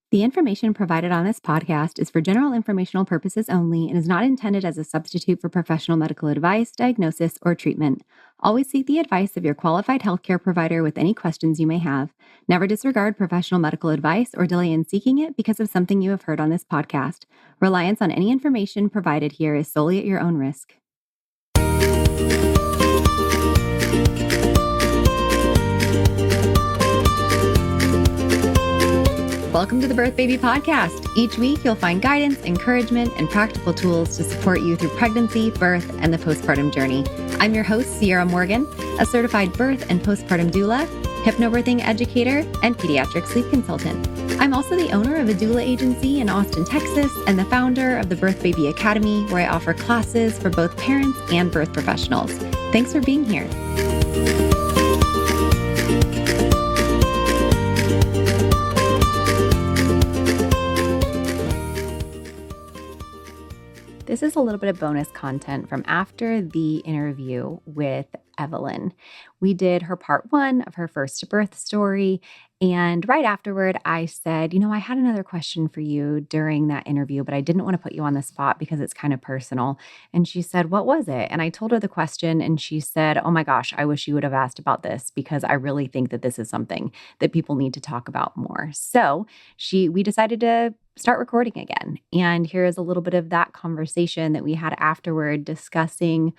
The information provided on this podcast is for general informational purposes only and is not intended as a substitute for professional medical advice, diagnosis, or treatment. Always seek the advice of your qualified healthcare provider with any questions you may have. Never disregard professional medical advice or delay in seeking it because of something you have heard on this podcast. Reliance on any information provided here is solely at your own risk. Welcome to the Birth Baby Podcast. Each week, you'll find guidance, encouragement, and practical tools to support you through pregnancy, birth, and the postpartum journey. I'm your host, Sierra Morgan, a certified birth and postpartum doula, hypnobirthing educator, and pediatric sleep consultant. I'm also the owner of a doula agency in Austin, Texas, and the founder of the Birth Baby Academy, where I offer classes for both parents and birth professionals. Thanks for being here. This is a little bit of bonus content from after the interview with Evelyn. We did her part 1 of her first to birth story. And right afterward, I said, I had another question for you during that interview, but I didn't want to put you on the spot because it's kind of personal. And she said, what was it? And I told her the question and she said, oh my gosh, I wish you would have asked about this because I really think that this is something that people need to talk about more. So we decided to start recording again. And here is a little bit of that conversation that we had afterward discussing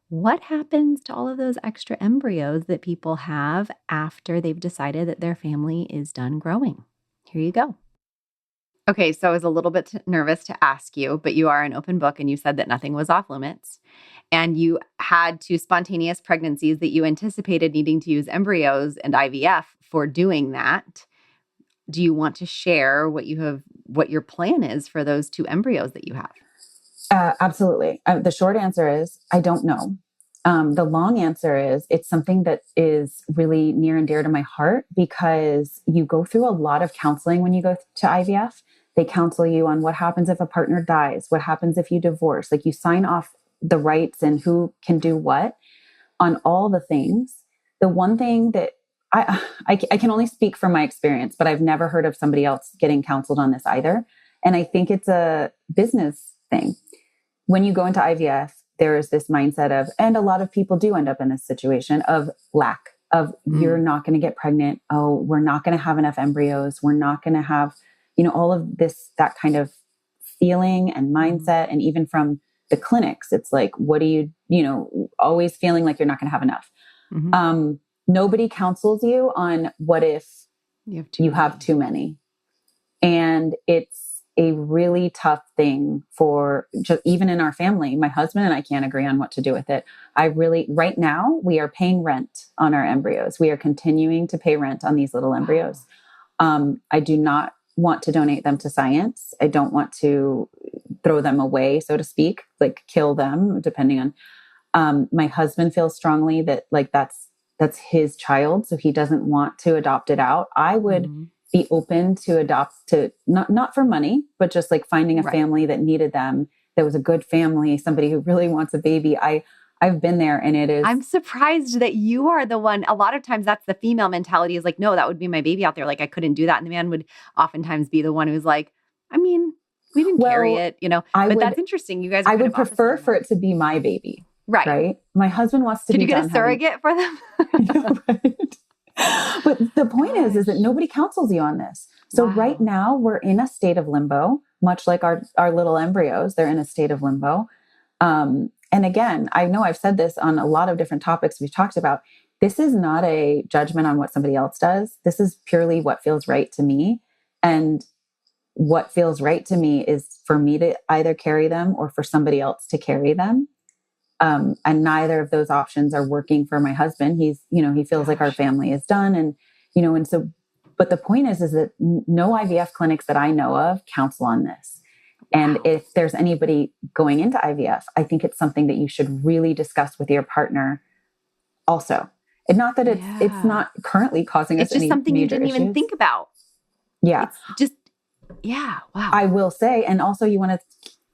what happens to all of those extra embryos that people have after they've decided that their family is done growing. Here you go. Okay, so I was a little bit nervous to ask you, but you are an open book and you said that nothing was off limits. And you had 2 spontaneous pregnancies that you anticipated needing to use embryos and IVF for doing that. Do you want to share what your plan is for those 2 embryos that you have? Absolutely. The short answer is I don't know. The long answer is it's something that is really near and dear to my heart because you go through a lot of counseling when you go to IVF. They counsel you on what happens if a partner dies, what happens if you divorce. Like you sign off the rights and who can do what on all the things. The one thing that I can only speak from my experience, but I've never heard of somebody else getting counseled on this either. And I think it's a business thing. When you go into IVF, there is this mindset of, and a lot of people do end up in this situation of lack of you're not going to get pregnant. Oh, we're not going to have enough embryos. We're not going to have, all of this, that kind of feeling and mindset. And even from the clinics, it's like, what do you, always feeling like you're not going to have enough. Mm-hmm. Nobody counsels you on what if you have too many. And it's a really tough thing for just even in our family. My husband and I can't agree on what to do with it. Right now, we are paying rent on our embryos. We are continuing to pay rent on these little embryos. I do not want to donate them to science. I don't want to throw them away, so to speak, like kill them, depending on, my husband feels strongly that like that's his child. So he doesn't want to adopt it out. I would be open to adopt to not for money, but just like finding a family that needed them. That was a good family, somebody who really wants a baby. I've been there and it is. I'm surprised that you are the one. A lot of times that's the female mentality is like, no, that would be my baby out there. Like I couldn't do that. And the man would oftentimes be the one who's like, we didn't carry it, but that's interesting. You guys are I would prefer for it to be my baby. Right. My husband wants to Could you get a surrogate for them? Right. But the point is that nobody counsels you on this. So right now we're in a state of limbo, much like our little embryos, they're in a state of limbo. And again, I know I've said this on a lot of different topics we've talked about. This is not a judgment on what somebody else does. This is purely what feels right to me. And what feels right to me is for me to either carry them or for somebody else to carry them. And neither of those options are working for my husband. He feels like our family is done. And, and so, but the point is that no IVF clinics that I know of counsel on this. And if there's anybody going into IVF, I think it's something that you should really discuss with your partner also. And not that it's not currently causing us any major issues. It's just something you didn't even think about. Yeah. It's just, wow. I will say, and also you want to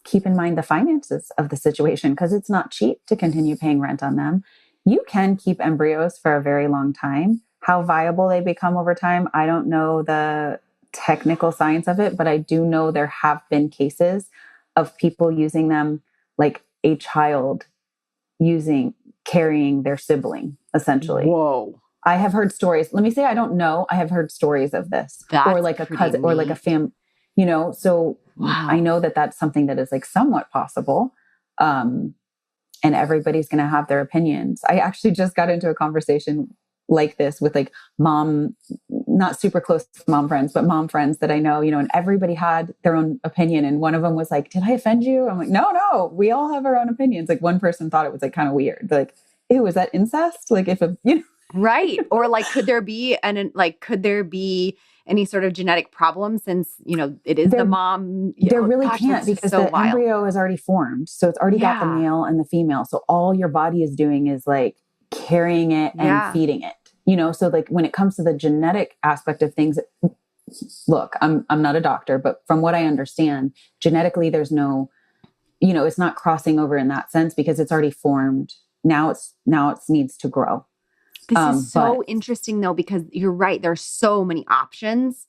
keep in mind the finances of the situation because it's not cheap to continue paying rent on them. You can keep embryos for a very long time. How viable they become over time, I don't know the technical science of it, but I do know there have been cases of people using them like a child carrying their sibling, essentially. Whoa. I have heard stories. Let me say, I don't know. I have heard stories of this. That's or like a cousin or like a fam, so wow. I know that that's something that is like somewhat possible. And everybody's going to have their opinions. I actually just got into a conversation like this with like not super close mom friends, but mom friends that I know, and everybody had their own opinion. And one of them was like, did I offend you? I'm like, no, we all have our own opinions. Like one person thought it was like kind of weird. Like, ew, is that incest? Like if right. Or like, could there be any sort of genetic problem since, it is the mom? There really can't, because the embryo is already formed. So it's already got the male and the female. So all your body is doing is like carrying it and feeding it, so like when it comes to the genetic aspect of things, look, I'm not a doctor, but from what I understand, genetically, there's no, it's not crossing over in that sense because it's already formed. Now it needs to grow. This is so interesting though, because you're right. There's so many options.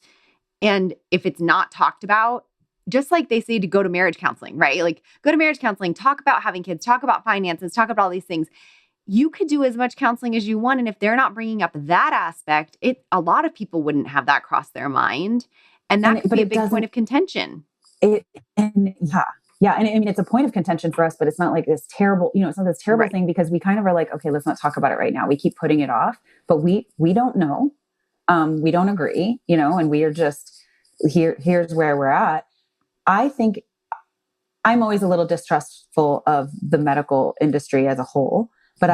And if it's not talked about, just like they say to go to marriage counseling, right? Like go to marriage counseling, talk about having kids, talk about finances, talk about all these things. You could do as much counseling as you want. And if they're not bringing up that aspect, a lot of people wouldn't have that cross their mind. And that could be a big point of contention. Yeah. And I mean, it's a point of contention for us, but it's not like this terrible, it's not this terrible thing because we kind of are like, okay, let's not talk about it right now. We keep putting it off, but we don't know. We don't agree, and we are just here's where we're at. I think I'm always a little distrustful of the medical industry as a whole, but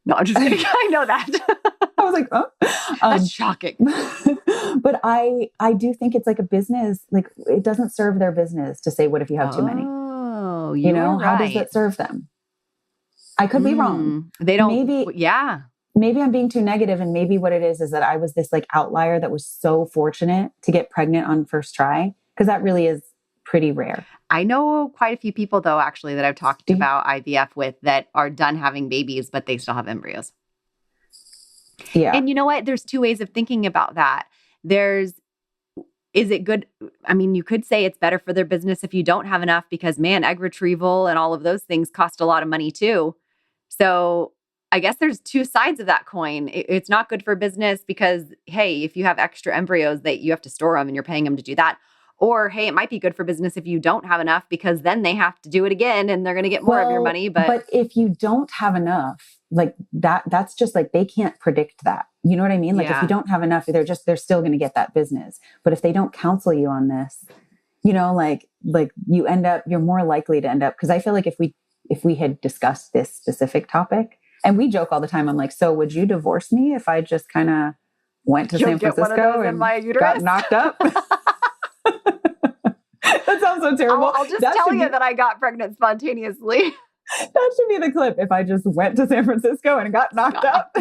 No, I'm just kidding. I know that. I was like, oh, that's shocking. But I do think it's like a business, like it doesn't serve their business to say, what if you have too many? Oh, how does that serve them? I could be wrong. They don't. Maybe I'm being too negative, and maybe what it is that I was this like outlier that was so fortunate to get pregnant on first try, because that really is pretty rare. I know quite a few people though, actually, that I've talked about IVF with that are done having babies, but they still have embryos. Yeah. And you know what? There's two ways of thinking about that. Is it good? I mean, you could say it's better for their business if you don't have enough because, man, egg retrieval and all of those things cost a lot of money too. So I guess there's two sides of that coin. It's not good for business because, hey, if you have extra embryos, that you have to store them and you're paying them to do that. Or, hey, it might be good for business if you don't have enough because then they have to do it again and they're going to get more of your money. But if you don't have enough, like that's just like, they can't predict that. You know what I mean? Like if you don't have enough, they're still going to get that business. But if they don't counsel you on this, like you're more likely to end up, because I feel like if we had discussed this specific topic, and we joke all the time, I'm like, so would you divorce me if I just kind of went to San Francisco and got knocked up? That sounds so terrible. I'll just tell you that I got pregnant spontaneously. That should be the clip. If I just went to San Francisco and got knocked up.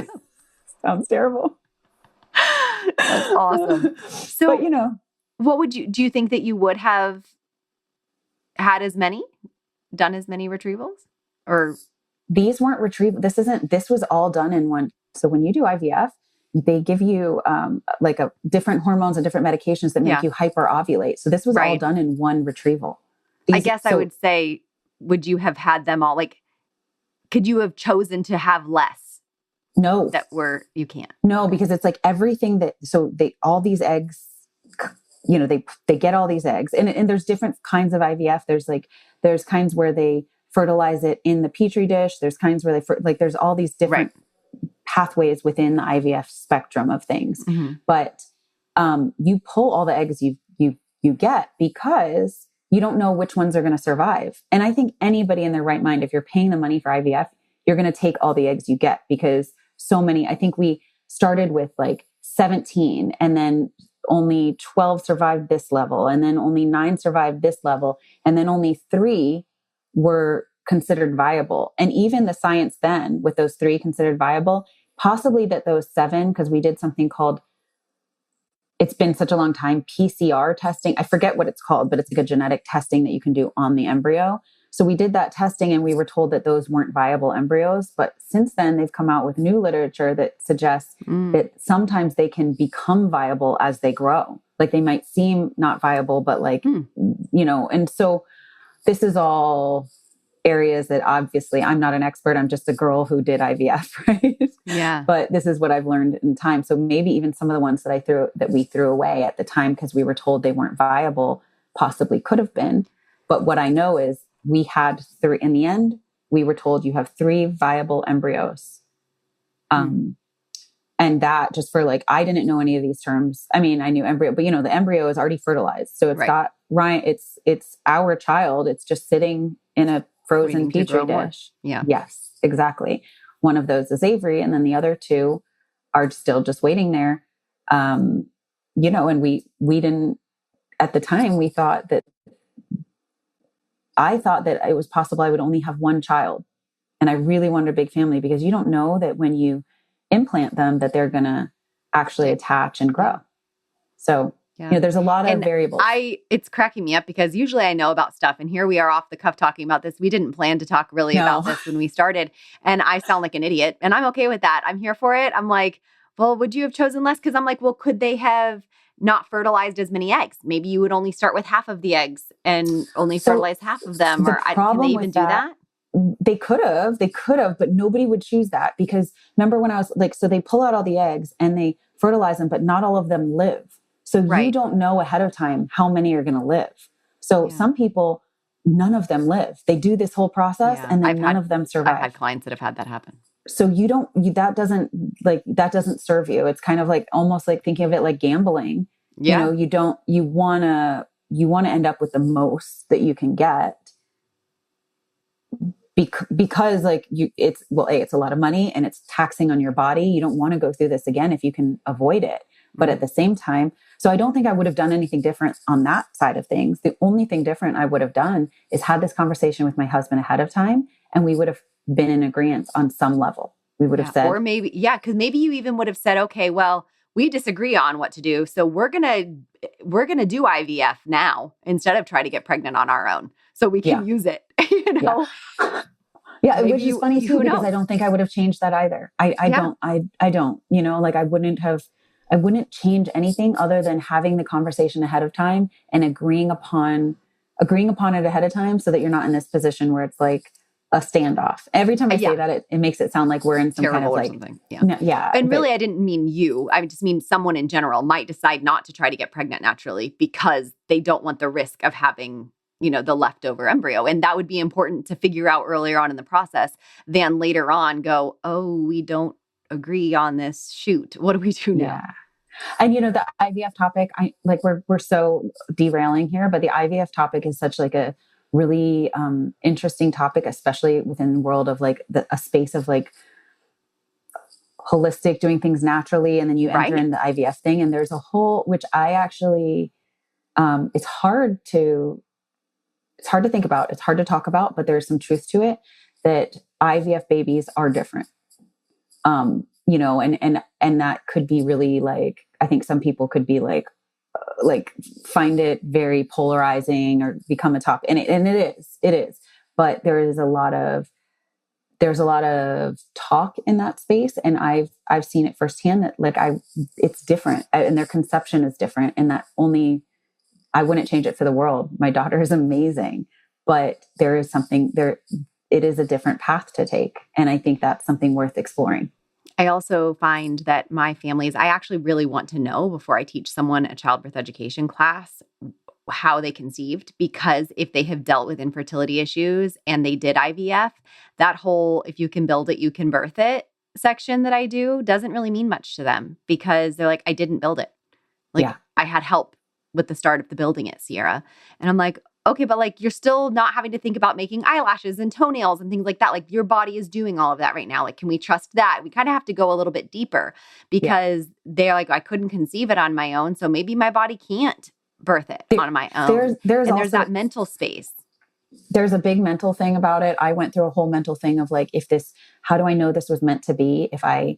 Sounds terrible. That's awesome. So, but, what do you think that you would have had done as many retrievals? Or these weren't retrieval. This was all done in one. So when you do IVF, they give you like different hormones and different medications that make you hyper-ovulate. So this was all done in one retrieval. I would say, would you have had them all? Like, could you have chosen to have less? No. You can't. No, because it's like everything all these eggs, they get all these eggs. And there's different kinds of IVF. There's kinds where they fertilize it in the Petri dish. There's kinds where there's all these different pathways within the IVF spectrum of things. Mm-hmm. But you pull all the eggs you get because you don't know which ones are going to survive. And I think anybody in their right mind, if you're paying the money for IVF, you're going to take all the eggs you get, because so many, I think we started with like 17 and then only 12 survived this level. And then only 9 survived this level. And then only 3 were considered viable. And even the science then with those 3 considered viable, possibly that those 7, because we did something called, it's been such a long time, PCR testing. I forget what it's called, but it's like a genetic testing that you can do on the embryo. So we did that testing and we were told that those weren't viable embryos. But since then, they've come out with new literature that suggests that sometimes they can become viable as they grow. Like they might seem not viable, but like, and so this is all areas that obviously I'm not an expert. I'm just a girl who did IVF, right? Yeah. But this is what I've learned in time. So maybe even some of the ones that we threw away at the time because we were told they weren't viable possibly could have been. But what I know is we had three in the end. We were told you have 3 viable embryos. And that just for like, I didn't know any of these terms. I mean, I knew embryo, but the embryo is already fertilized. So it's got it's our child. It's just sitting in a frozen petri dish. Yeah. Yes, exactly. One of those is Avery. And then the other 2 are still just waiting there. And we didn't, at the time, I thought that it was possible I would only have one child. And I really wanted a big family because you don't know that when you implant them that they're going to actually attach and grow. So, there's a lot of variables. It's cracking me up because usually I know about stuff and here we are off the cuff talking about this. We didn't plan to talk really about this when we started and I sound like an idiot and I'm okay with that. I'm here for it. I'm like, well, would you have chosen less? Cause I'm like, well, could they have not fertilized as many eggs? Maybe you would only start with half of the eggs and only fertilize half of them. Or can they even do that? They could have, but nobody would choose that because remember when I was like, so they pull out all the eggs and they fertilize them, but not all of them live. So you don't know ahead of time how many are going to live. So some people, none of them live. They do this whole process and then none of them survive. I've had clients that have had that happen. So that doesn't serve you. It's kind of like almost like thinking of it like gambling. Yeah. You want to end up with the most that you can get. Because like it's a lot of money and it's taxing on your body. You don't want to go through this again if you can avoid it. But at the same time, so I don't think I would have done anything different on that side of things. The only thing different I would have done is had this conversation with my husband ahead of time and we would have been in agreement on some level. We would have said, or maybe, because maybe you even would have said, okay, well, we disagree on what to do. So we're going to do IVF now instead of try to get pregnant on our own. So we can use it, Yeah, which is funny too, because I don't think I would have changed that either. I don't, like I wouldn't change anything other than having the conversation ahead of time and agreeing upon it ahead of time so that you're not in this position where it's like a standoff. Every time I say that, it makes it sound like we're in some kind of like something. And really, I didn't mean you. I just mean someone in general might decide not to try to get pregnant naturally because they don't want the risk of having, the leftover embryo. And that would be important to figure out earlier on in the process than later on go, oh, we don't agree on this. Shoot, what do we do now? Yeah. And the IVF topic, we're so derailing here, but the IVF topic is such like a really interesting topic, especially within the world of like a space of like holistic, doing things naturally. And then you enter in the IVF thing and there's a whole, which I actually, it's hard to think about. It's hard to talk about, but there's some truth to it that IVF babies are different. And that could be really like, I think some people could be like find it very polarizing or become a top, and it is, but there's a lot of talk in that space. And I've seen it firsthand that like it's different and their conception is different. And that I wouldn't change it for the world. My daughter is amazing, but there is something there. It is a different path to take. And I think that's something worth exploring. I also find that my families, I actually really want to know before I teach someone a childbirth education class how they conceived, because if they have dealt with infertility issues and they did IVF, that whole, if you can build it, you can birth it section that I do doesn't really mean much to them because they're like, I didn't build it. I had help with the start of the building it, Sierra. And I'm like, okay, but like you're still not having to think about making eyelashes and toenails and things like that. Like your body is doing all of that right now. Like, can we trust that? We kind of have to go a little bit deeper because they're like, I couldn't conceive it on my own. So maybe my body can't birth it on my own. There's that mental space. There's a big mental thing about it. I went through a whole mental thing of like, how do I know this was meant to be? If I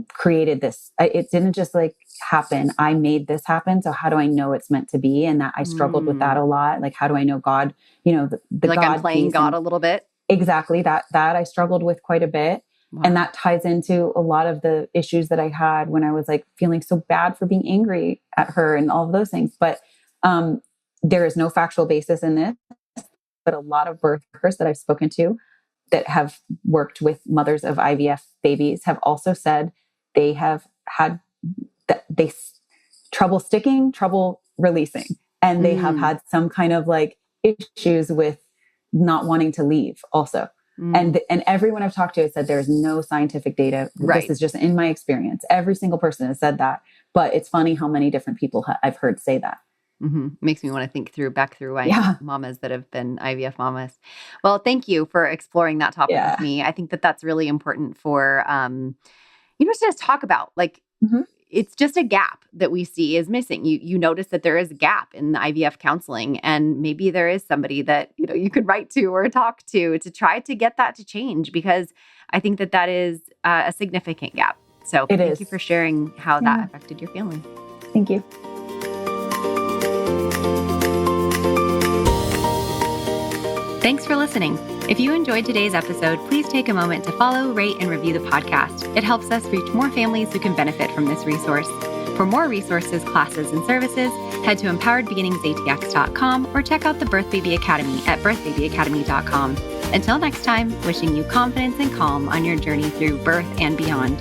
created this. It didn't just like happen. I made this happen. So how do I know it's meant to be? And that I struggled with that a lot. Like, how do I know God, the like God I'm playing piece God a little bit. Exactly. That I struggled with quite a bit. Wow. And that ties into a lot of the issues that I had when I was like feeling so bad for being angry at her and all of those things. But there is no factual basis in this, but a lot of birth workers that I've spoken to that have worked with mothers of IVF babies have also said they have had trouble sticking, trouble releasing, and they have had some kind of like issues with not wanting to leave also. And everyone I've talked to has said there's no scientific data. Right. This is just in my experience. Every single person has said that, but it's funny how many different people I've heard say that. Makes me want to think back through mamas that have been IVF mamas. Well, thank you for exploring that topic with me. I think that that's really important for, to just talk about. Like, it's just a gap that we see is missing. You notice that there is a gap in the IVF counseling, and maybe there is somebody that, you could write to or talk to try to get that to change, because I think that that is a significant gap. So thank you for sharing how that affected your family. Thank you. Thanks for listening. If you enjoyed today's episode, please take a moment to follow, rate, and review the podcast. It helps us reach more families who can benefit from this resource. For more resources, classes, and services, head to empoweredbeginningsatx.com or check out the Birth Baby Academy at birthbabyacademy.com. Until next time, wishing you confidence and calm on your journey through birth and beyond.